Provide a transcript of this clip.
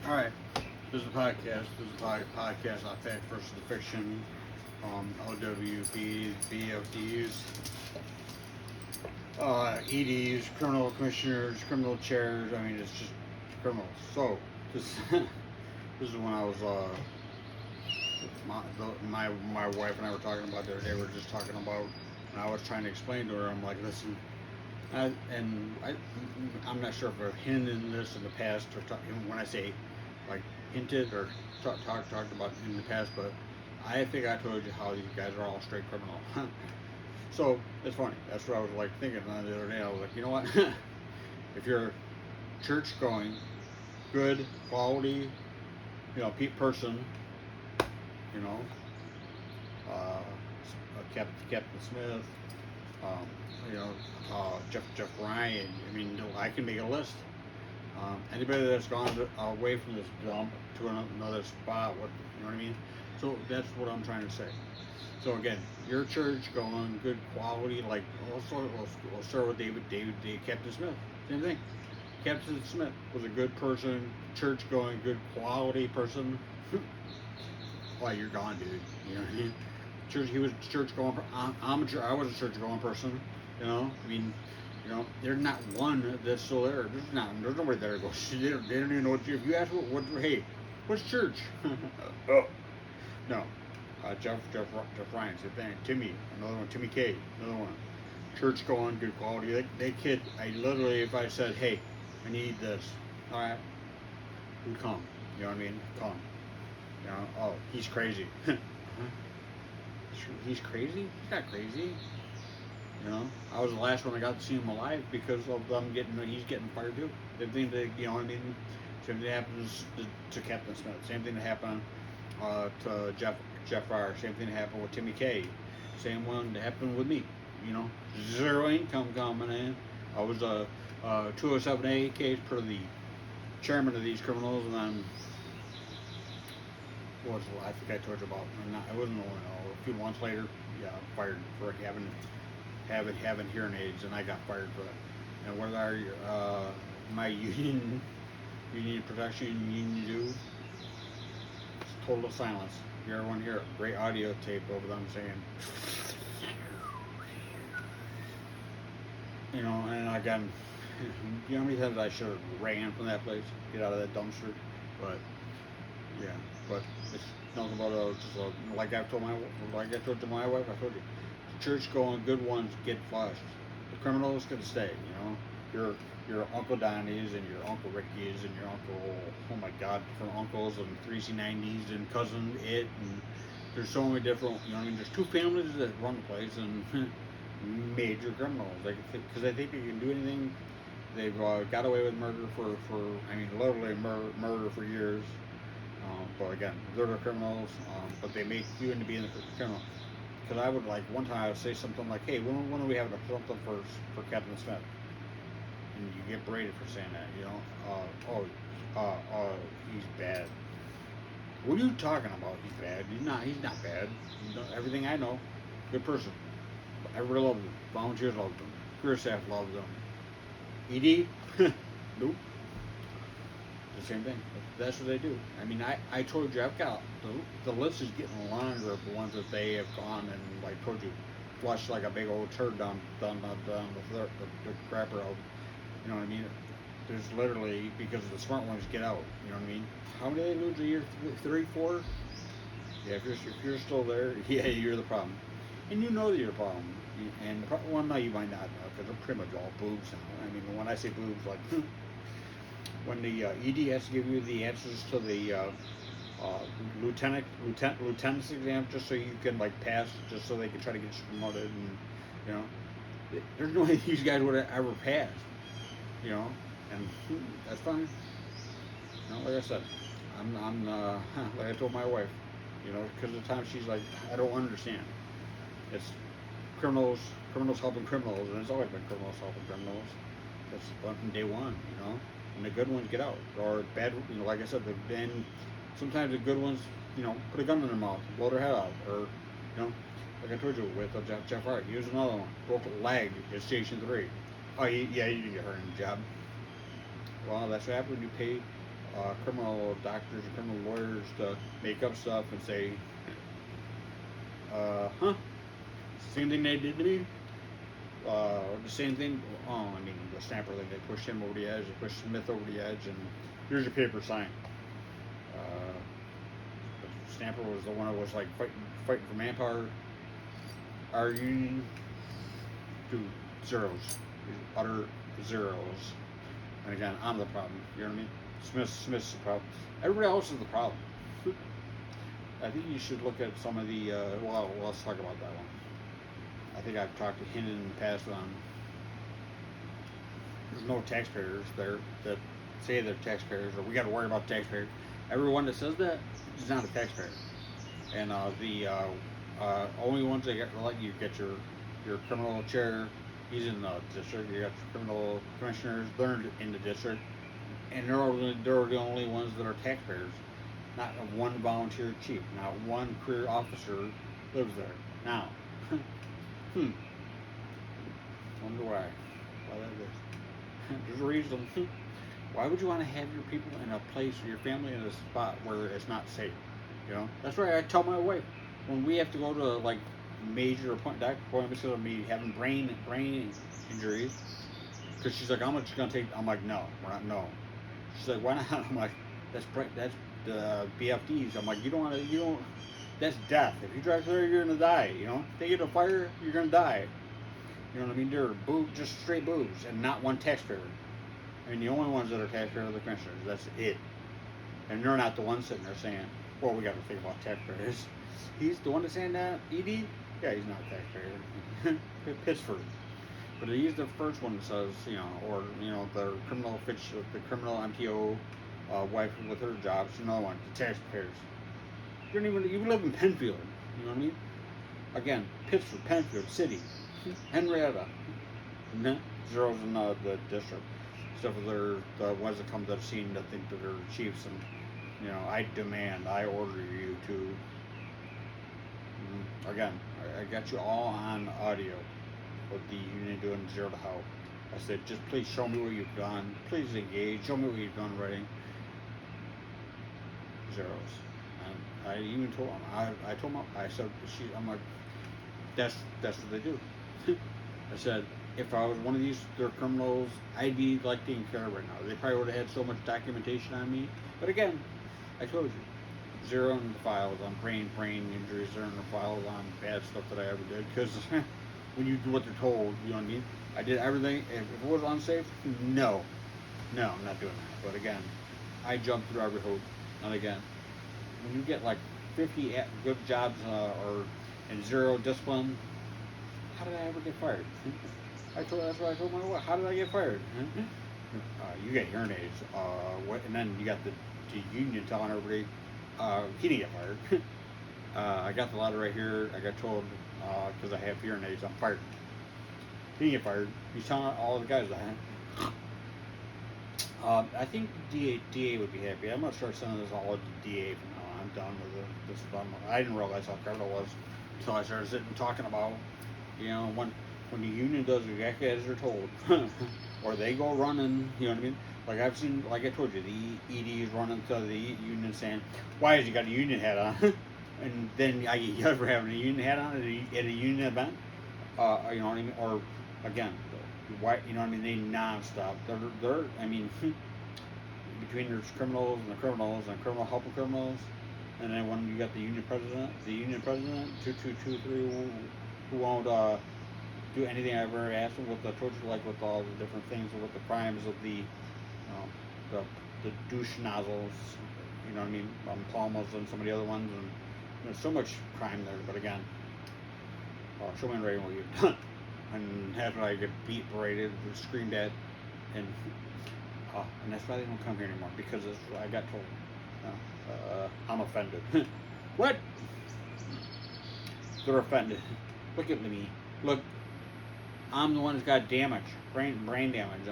Alright, this is a podcast. This is a podcast on fact versus the fiction. LWB60s, EDs, criminal commissioners, criminal chairs. I mean, it's just criminals. So, this, this is when I was, my wife and I were talking about the other day. We were just talking about, and I was trying to explain to her, I'm like, listen, I'm not sure if I've hinted this in the past, or when I say like hinted or talked about in the past, but I think I told you how these guys are all straight criminal. So it's funny. That's what I was like thinking the other day. I was like, you know what? If you're church going, good quality, person, you know, Captain Smith, um, Jeff Ryan. I mean, I can make a list. Anybody that's gone away from this dump to another spot, you know what I mean? So that's what I'm trying to say. So again, your church going good quality, like we'll start with David, Captain Smith. Same thing. Captain Smith was a good person, church going, good quality person. Well, you're gone, dude. You know what I mean? He was church going. I was a church going person. You know, I mean, there's not one that's still there. There's nobody there to go. They don't even know what. If you ask hey, what's church? Oh, no. Jeff Ryan, same thing. Timmy, another one. Timmy K, another one. Church going, good quality. They kid. I literally, if I said, hey, I need this, all right, who'd come? You know what I mean? Come. Oh, he's crazy. He's crazy? He's not crazy. I was the last one I got to see him alive because of them he's getting fired too. Same thing you know what I mean? Same thing happens to Captain Smith. Same thing that happened to Jeff Fire. Same thing that happened with Timmy K. Same one that happened with me. Zero income coming in. I was a 207A case per the chairman of these criminals, and then I think I told you about. It wasn't a few months later. Yeah, fired for having hearing aids, and I got fired for that. And what are my union protection union dues? It's total silence. You ever want to hear a great audio tape over them saying, and again, how many times I should have ran from that place, get out of that dumpster, but yeah, but it's nothing about like I told to my wife, I told you. Church going, good ones get flushed. The criminals can stay. Your Uncle Donnie's and your Uncle Ricky's and your Uncle, oh my God, different uncles and 3C90s and cousin and there's so many different. There's two families that run the place and major criminals. Because they think they can do anything. They've got away with murder for literally murder for years. But again, they're the criminals. But they make you into being the criminal. Because I would one time I would say something like, hey, when are we having something for Captain Smith? And you get berated for saying that, he's bad. What are you talking about? He's bad. He's not bad. Everything I know, good person. Everybody loves him. Volunteers love him. Career staff loves him. ED? Nope. The same thing. That's what they do. I told you, I've got the list is getting longer of the ones that they have gone and told you, flushed like a big old turd down the crap road. You know what I mean? There's literally, because the smart ones get out. You know what I mean? How many did they lose a year? 3, 4? Yeah, if you're still there, yeah, you're the problem, and you know that you're the problem. And no, you might not know because they're pretty much all boobs now. When I say boobs, when the ED has to give you the answers to the lieutenant's exam, just so you can pass, just so they can try to get you promoted, and there's no way these guys would have ever passed, and that's fine. Like I said, I'm like I told my wife, because of the time she's like, I don't understand. It's criminals helping criminals, and it's always been criminals helping criminals. That's from day one, and the good ones get out, or bad, like I said, then sometimes the good ones, put a gun in their mouth, blow their head out, or, like I told you with Jeff Hart, he was another one, broke a leg at Station 3. Oh, you didn't get hurt in the job. Well, that's what happened when you pay criminal doctors and criminal lawyers to make up stuff and say, same thing they did to me. The same thing. Oh, I mean, the snapper thing. They pushed him over the edge. They pushed Smith over the edge, and here's your paper sign. But snapper was the one that was like fighting for manpower. Our union, to zeros, utter zeros. And again, I'm the problem. You know what I mean? Smith's the problem. Everybody else is the problem. I think you should look at some of the. Well, let's talk about that one. I think I've talked to Hinton in the past on. There's no taxpayers there that say they're taxpayers, or we got to worry about taxpayers. Everyone that says that is not a taxpayer. And the only ones that let you get your criminal chair, he's in the district. You got your criminal commissioners, they're in the district, and they're the only ones that are taxpayers. Not one volunteer chief, not one career officer lives there. Now, wonder why. Why that is. There's a reason. Why would you want to have your people in a place, or your family in a spot where it's not safe? You know, that's why I tell my wife when we have to go to like major doctor appointments because of me having brain injuries. Because she's like, how much is it gonna take? I'm like, no, we're not. No. She's like, why not? I'm like, that's the BFDs. I'm like, you don't. That's death. If you drive through there, you're gonna die. You know, if they get a fire, you're gonna die. You know what I mean? They're just straight boobs, and not one taxpayer. I mean, the only ones that are taxpayers are the commissioners. That's it. And they're not the ones sitting there saying, well, we got to think about taxpayers. He's the one that's saying that, ED? Yeah, he's not a taxpayer. Pittsburgh. But he's the first one that says, you know, or, you know, the criminal MTO wife with her job. She's another one, the taxpayers. You don't even live in Penfield. You know what I mean? Again, Pittsburgh, Penfield, City, Henrietta. Zeros in the district. Except for the ones that come to the scene that think that they're chiefs, and you know, I order you to. Again, I got you all on audio with the union doing zero to help. I said, just please show me what you've done. Please engage. Show me what you've done already. Zeros. And I even told them. I told them. I said, I'm like, that's what they do. I said, if I was one of their criminals, I'd be like taken care of right now. They probably would have had so much documentation on me. But again, I told you, zero in the files on brain injuries, zero in the files on bad stuff that I ever did. Because when you do what they're told, you know what I mean? I did everything. If it was unsafe, no, I'm not doing that. But again, I jumped through every hoop. And again, when you get like 50 good jobs and zero discipline, how did I ever get fired? That's what I told my wife. How did I get fired? You got hearing aids. What? And then you got the union telling everybody he didn't get fired. I got the letter right here. I got told because I have hearing aids, I'm fired. He didn't get fired. He's telling all the guys that. I think DA would be happy. I'm not sure sending this all to DA from now on. I'm done with it. This is done. I didn't realize how credible it was until I started sitting talking about, you know, when the union does exactly as they're told, or they go running, you know what I mean? Like I've seen, like I told you, the EDs running to the union saying, "Why has he got a union hat on?" And then I get yelled for having a union hat on at a union event. You know what I mean? Or again, why? You know what I mean? They nonstop. They're I mean, between there's criminals and criminal helping criminals, and then when you got the union president, 2223, who won't do anything I ever asked him with the torture, like with all the different things, with the crimes of the douche nozzles, you know what I mean, Palmas and some of the other ones, and there's so much crime there. But again, show me in writing what you've done, and after I get beat, berated, screamed at, and that's why they don't come here anymore, because I got told. I'm offended. What? They're offended. Look at me. Look, I'm the one that's got damage, brain damage.